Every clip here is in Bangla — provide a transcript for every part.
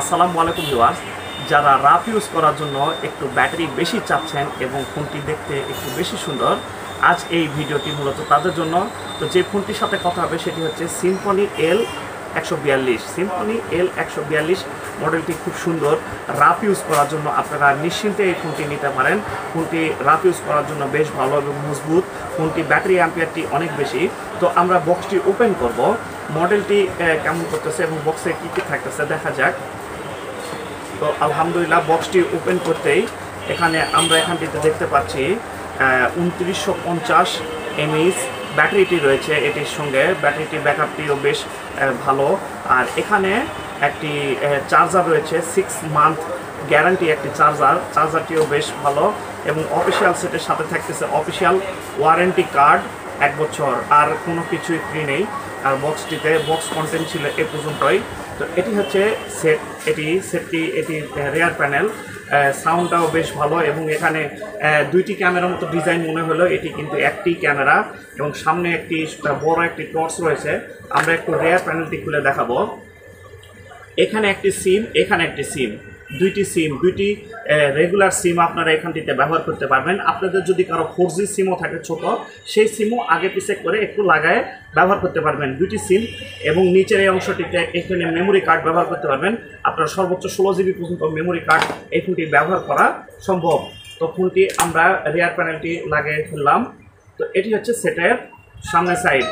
আসসালামু আলাইকুম ভিউয়ার্স, যারা রাফ ইউজ করার জন্য একটু ব্যাটারি বেশি চাচ্ছেন এবং ফোনটি দেখতে একটু বেশি সুন্দর, আজ এই ভিডিওটি মূলত তাদের জন্য। তো যে ফোনটির সাথে কথা হবে সেটি হচ্ছে সিম্ফনি L142। সিম্ফনি L142 মডেলটি খুব সুন্দর। রাফ ইউজ করার জন্য আপনারা নিশ্চিন্তে এই ফোনটি নিতে পারেন। ফোনটি রাফ ইউজ করার জন্য বেশ ভালো এবং মজবুত। ফোনটি ব্যাটারি অ্যাম্পিয়ারটি অনেক বেশি। তো আমরা বক্সটি ওপেন করব, মডেলটি কেমন করতেছে এবং বক্সে কী কী থাকতেছে দেখা যাক। তো আলহামদুলিল্লাহ, বক্সটি ওপেন করতেই আমরা এখানটিতে দেখতে পাচ্ছি 2950 mAh ব্যাটারিটি রয়েছে। এটির সঙ্গে ব্যাটারিটির ব্যাকআপটিও বেশ ভালো। আর এখানে একটি চার্জার রয়েছে, 6 মান্থ গ্যারান্টি একটি চার্জারটিও বেশ ভালো। এবং অফিসিয়াল সেটের সাথে থাকতেছে অফিসিয়াল ওয়ারেন্টি কার্ড 1 বছর, আর কোনো কিছুই ফ্রি নেই। আর বক্স কন্টেন্ট ছিল এ পর্যন্তই। তো এটি হচ্ছে সেটটি রেয়ার প্যানেল। সাউন্ডটাও বেশ ভালো এবং এখানে দুইটি ক্যামেরার মতো ডিজাইন মনে হলো, এটি কিন্তু একটি ক্যামেরা এবং সামনে একটি বড় একটি টর্চ রয়েছে। আমরা একটু রেয়ার প্যানেলটি খুলে দেখাবো। এখানে একটি সিম, এখানে একটি সিম, দুইটি রেগুলার সিম আপনারা এখানটিতে ব্যবহার করতে পারবেন। আপনাদের যদি কারো 4G সিমও থাকে ছোট, সেই সিমও আগে পিছে করে একটু লাগায় ব্যবহার করতে পারবেন। দুইটি সিম এবং নিচের এই অংশটিতে এখানে মেমোরি কার্ড ব্যবহার করতে পারবেন। আপনার সর্বোচ্চ 16 GB পর্যন্ত মেমোরি কার্ড এই ফোনটি ব্যবহার করা সম্ভব। তো ফোনটি আমরা রেয়ার প্যানেলটি লাগিয়ে ফেললাম। তো এটি হচ্ছে সেটের সামনের সাইড,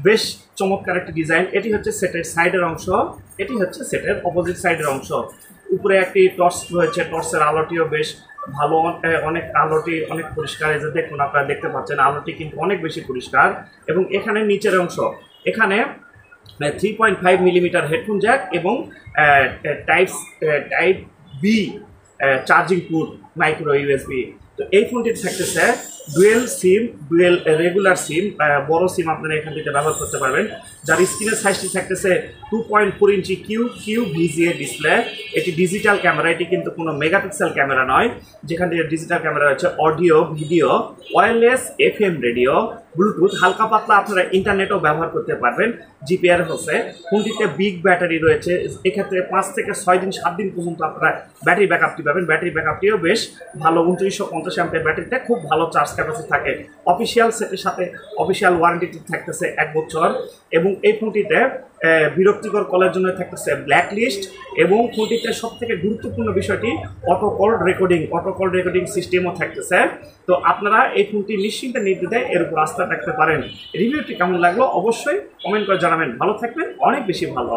বেশ চমৎকার একটি ডিজাইন। এটি হচ্ছে সেটের সাইডের অংশ, এটি হচ্ছে সেটের অপোজিট সাইডের অংশ। উপরে একটি টর্চ রয়েছে, টর্চের আলোটিও বেশ ভালো, আলোটি অনেক পরিষ্কার। এই যে দেখুন, আপনারা দেখতে পাচ্ছেন আলোটি কিন্তু অনেক বেশি পরিষ্কার। এবং এখানে নিচের অংশ, এখানে 3.5 মিলিমিটার হেডফোন জ্যাক এবং type B charging port, micro USB. তো এই ফোনটি থাকতেছে ডুয়েল রেগুলার সিম, বড় সিম আপনারা এখান থেকে ব্যবহার করতে পারবেন। যার স্ক্রিনের সাইজটি থাকতেছে 2.4 ইঞ্চি কিউ ভিজিএ ডিসপ্লে। এটি ডিজিটাল ক্যামেরা, এটি কিন্তু কোনো মেগাপিক্সেল ক্যামেরা নয়। যেখান থেকে ডিজিটাল ক্যামেরা রয়েছে, audio, video, wireless, FM radio, Bluetooth, হালকা পাতলা আপনারা ইন্টারনেটও ব্যবহার করতে পারবেন। জিপিআর হচ্ছে। ফোনটিতে বিগ ব্যাটারি রয়েছে, এক্ষেত্রে 5 থেকে 6 দিন 7 দিন পর্যন্ত আপনারা ব্যাটারি ব্যাকআপটি পাবেন। ব্যাটারি ব্যাকআপটিও বেশ ভালো, 2950 অ্যাম্পিয়ার ব্যাটারিতে খুব ভালো চার্জ ক্যাপাসিটি থাকে। অফিসিয়াল সেটের সাথে অফিসিয়াল ওয়ারেন্টি থাকতেছে 1 বছর। এবং এই ফোনটিতে বিরক্তিকর কলের জন্য থাকতেছে ব্ল্যাক লিস্ট। এবং ফোনটিতে সবথেকে গুরুত্বপূর্ণ বিষয়টি অটো কল রেকর্ডিং সিস্টেমও থাকতেছে। তো আপনারা এই ফোনটি নিশ্চিন্তে নির্দ্বিধায় এর উপর আস্থা রাখতে পারেন। রিভিউটি কেমন লাগলো অবশ্যই কমেন্ট করে জানাবেন। ভালো থাকবেন, অনেক বেশি ভালো।